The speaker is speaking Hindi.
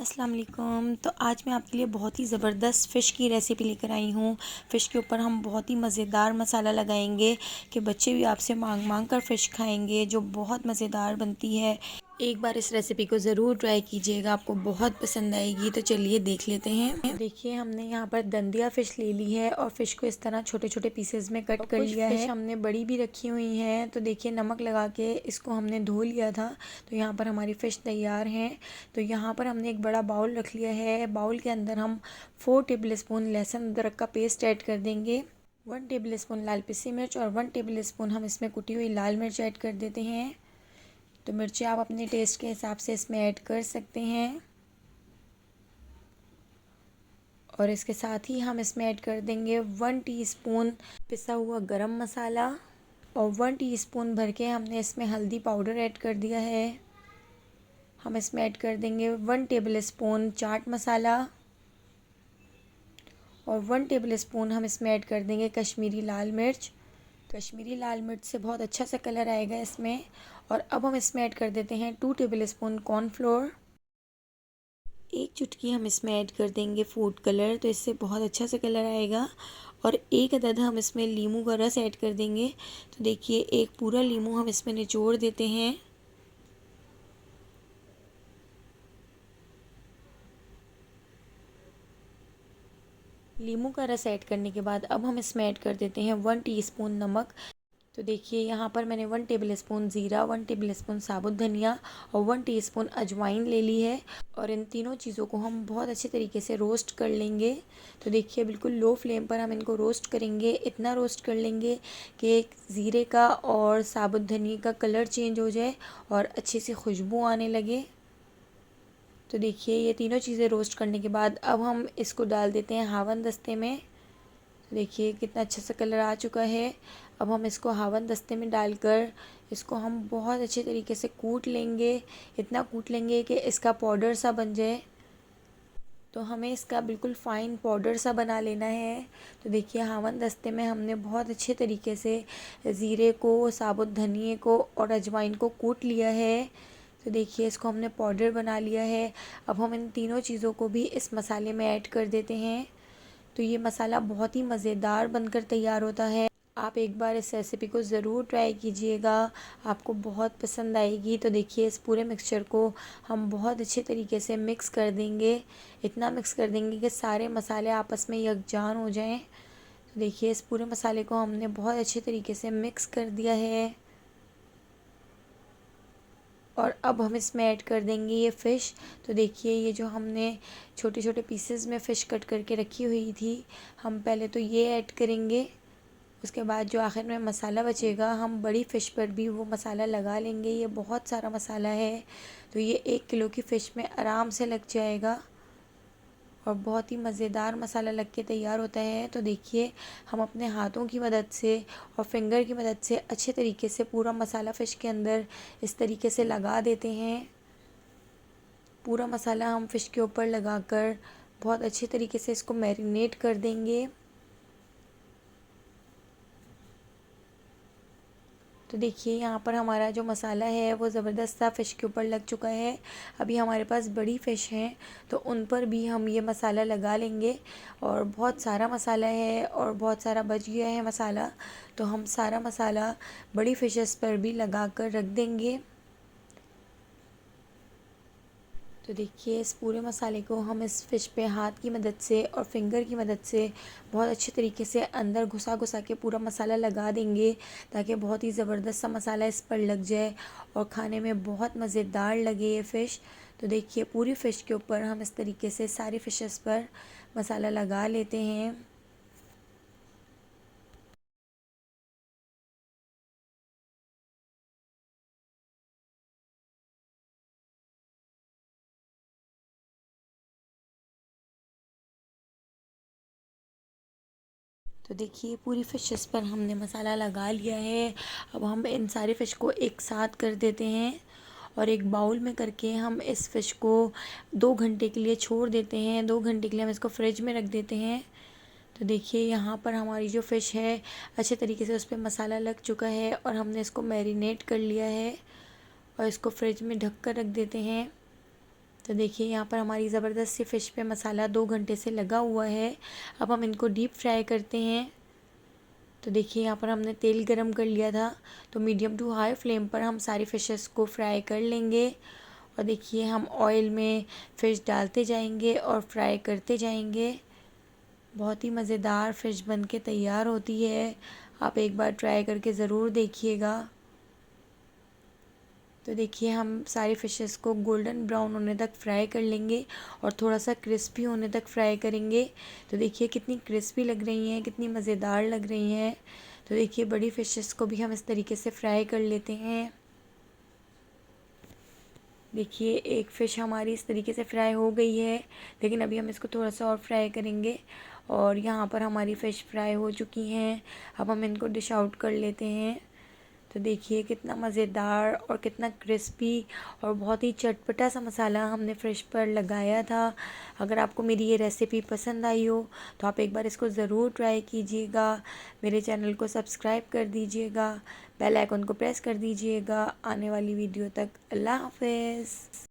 अस्सलाम वालेकुम। तो आज मैं आपके लिए बहुत ही ज़बरदस्त फ़िश की रेसिपी लेकर आई हूँ। फ़िश के ऊपर हम बहुत ही मज़ेदार मसाला लगाएंगे कि बच्चे भी आपसे मांग मांग कर फ़िश खाएंगे, जो बहुत मज़ेदार बनती है। एक बार इस रेसिपी को ज़रूर ट्राई कीजिएगा, आपको बहुत पसंद आएगी। तो चलिए देख लेते हैं। देखिए, हमने यहाँ पर दंदिया फ़िश ले ली है और फ़िश को इस तरह छोटे छोटे पीसेस में कट कर लिया है। हमने बड़ी भी रखी हुई हैं। तो देखिए, नमक लगा के इसको हमने धो लिया था। तो यहाँ पर हमारी फ़िश तैयार हैं। तो यहाँ पर हमने एक बड़ा बाउल रख लिया है। बाउल के अंदर हम 4 टेबल स्पून लहसुन अदरक का पेस्ट ऐड कर देंगे। 1 टेबल स्पून लाल पिसी मिर्च और 1 टेबल स्पून हम इसमें कुटी हुई लाल मिर्च ऐड कर देते हैं। तो मिर्ची आप अपने टेस्ट के हिसाब से इसमें ऐड कर सकते हैं। और इसके साथ ही हम इसमें ऐड कर देंगे 1 टीस्पून पिसा हुआ गरम मसाला और 1 टीस्पून भर के हमने इसमें हल्दी पाउडर ऐड कर दिया है। हम इसमें ऐड कर देंगे 1 टेबल स्पून चाट मसाला और 1 टेबल स्पून हम इसमें ऐड कर देंगे कश्मीरी लाल मिर्च। कश्मीरी लाल मिर्च से बहुत अच्छा सा कलर आएगा इसमें। और अब हम इसमें ऐड कर देते हैं 2 टेबल स्पून कॉर्नफ्लोर। एक चुटकी हम इसमें ऐड कर देंगे फूड कलर, तो इससे बहुत अच्छा सा कलर आएगा। और एक अदद हम इसमें नींबू का रस ऐड कर देंगे। तो देखिए, एक पूरा नींबू हम इसमें निचोड़ देते हैं। नींबू का रस ऐड करने के बाद अब हम इसमें ऐड कर देते हैं 1 टीस्पून नमक। तो देखिए, यहाँ पर मैंने 1 टेबल स्पून ज़ीरा, 1 टेबल स्पून साबुत धनिया और 1 टीस्पून अजवाइन ले ली है। और इन तीनों चीज़ों को हम बहुत अच्छे तरीके से रोस्ट कर लेंगे। तो देखिए, बिल्कुल लो फ्लेम पर हम इनको रोस्ट करेंगे। इतना रोस्ट कर लेंगे कि ज़ीरे का और साबुत धनिया का कलर चेंज हो जाए और अच्छी सी खुशबू आने लगे। तो देखिए, ये तीनों चीज़ें रोस्ट करने के बाद अब हम इसको डाल देते हैं हावन दस्ते में। तो देखिए, कितना अच्छा सा कलर आ चुका है। अब हम इसको हावन दस्ते में डालकर इसको हम बहुत अच्छे तरीके से कूट लेंगे। इतना कूट लेंगे कि इसका पाउडर सा बन जाए। तो हमें इसका बिल्कुल फ़ाइन पाउडर सा बना लेना है। तो देखिए, हावन दस्ते में हमने बहुत अच्छे तरीके से ज़ीरे को, साबुत धनिए को और अजवाइन को कूट लिया है। तो देखिए, इसको हमने पाउडर बना लिया है। अब हम इन तीनों चीज़ों को भी इस मसाले में ऐड कर देते हैं। तो ये मसाला बहुत ही मज़ेदार बनकर तैयार होता है। आप एक बार इस रेसिपी को ज़रूर ट्राई कीजिएगा, आपको बहुत पसंद आएगी। तो देखिए, इस पूरे मिक्सचर को हम बहुत अच्छे तरीके से मिक्स कर देंगे। इतना मिक्स कर देंगे कि सारे मसाले आपस में यकजान हो जाएं। तो देखिए, इस पूरे मसाले को हमने बहुत अच्छे तरीके से मिक्स कर दिया है। और अब हम इसमें ऐड कर देंगे ये फ़िश। तो देखिए, ये जो हमने छोटे छोटे पीसेस में फ़िश कट करके रखी हुई थी, हम पहले तो ये ऐड करेंगे। उसके बाद जो आखिर में मसाला बचेगा, हम बड़ी फ़िश पर भी वो मसाला लगा लेंगे। ये बहुत सारा मसाला है, तो ये 1 किलो की फ़िश में आराम से लग जाएगा और बहुत ही मज़ेदार मसाला लग के तैयार होता है। तो देखिए, हम अपने हाथों की मदद से और फिंगर की मदद से अच्छे तरीके से पूरा मसाला फ़िश के अंदर इस तरीके से लगा देते हैं। पूरा मसाला हम फ़िश के ऊपर लगाकर बहुत अच्छे तरीके से इसको मैरिनेट कर देंगे। तो देखिए, यहाँ पर हमारा जो मसाला है वो ज़बरदस्त सा फ़िश के ऊपर लग चुका है। अभी हमारे पास बड़ी फ़िश हैं, तो उन पर भी हम ये मसाला लगा लेंगे। और बहुत सारा मसाला है और बहुत सारा बच गया है मसाला, तो हम सारा मसाला बड़ी फ़िशेस पर भी लगा कर रख देंगे। तो देखिए, इस पूरे मसाले को हम इस फ़िश पे हाथ की मदद से और फिंगर की मदद से बहुत अच्छे तरीके से अंदर घुसा घुसा के पूरा मसाला लगा देंगे, ताकि बहुत ही ज़बरदस्त सा मसाला इस पर लग जाए और खाने में बहुत मज़ेदार लगे ये फ़िश। तो देखिए, पूरी फ़िश के ऊपर हम इस तरीके से सारी फ़िशेस पर मसाला लगा लेते हैं। तो देखिए, पूरी फ़िशेस पर हमने मसाला लगा लिया है। अब हम इन सारी फ़िश को एक साथ कर देते हैं और एक बाउल में करके हम इस फ़िश को 2 घंटे के लिए छोड़ देते हैं। 2 घंटे के लिए हम इसको फ्रिज में रख देते हैं। तो देखिए, यहाँ पर हमारी जो फ़िश है अच्छे तरीके से उस पर मसाला लग चुका है और हमने इसको मैरिनेट कर लिया है और इसको फ्रिज में ढक कर रख देते हैं। तो देखिए यहाँ पर हमारी ज़बरदस्त सी फ़िश पे मसाला 2 घंटे से लगा हुआ है। अब हम इनको डीप फ्राई करते हैं। तो देखिए यहाँ पर हमने तेल गरम कर लिया था, तो मीडियम टू हाई फ्लेम पर हम सारी फ़िशेस को फ्राई कर लेंगे। और देखिए हम ऑयल में फ़िश डालते जाएंगे और फ्राई करते जाएंगे। बहुत ही मज़ेदार फ़िश बन के तैयार होती है। आप एक बार ट्राई करके ज़रूर देखिएगा। तो देखिए हम सारी फ़िशेस को गोल्डन ब्राउन होने तक फ्राई कर लेंगे और थोड़ा सा क्रिस्पी होने तक फ्राई करेंगे। तो देखिए कितनी क्रिस्पी लग रही हैं, कितनी मज़ेदार लग रही हैं। तो देखिए बड़ी फ़िशेस को भी हम इस तरीके से फ्राई कर लेते हैं। देखिए एक फ़िश हमारी इस तरीके से फ्राई हो गई है, लेकिन अभी हम इसको थोड़ा सा और फ्राई करेंगे। और यहाँ पर हमारी फ़िश फ्राई हो चुकी हैं। अब हम इनको डिश आउट कर लेते हैं। तो देखिए कितना मज़ेदार और कितना क्रिस्पी और बहुत ही चटपटा सा मसाला हमने फ़िश पर लगाया था। अगर आपको मेरी ये रेसिपी पसंद आई हो तो आप एक बार इसको ज़रूर ट्राई कीजिएगा। मेरे चैनल को सब्सक्राइब कर दीजिएगा, बेल आइकन को प्रेस कर दीजिएगा आने वाली वीडियो तक। अल्लाह हाफ़िज़।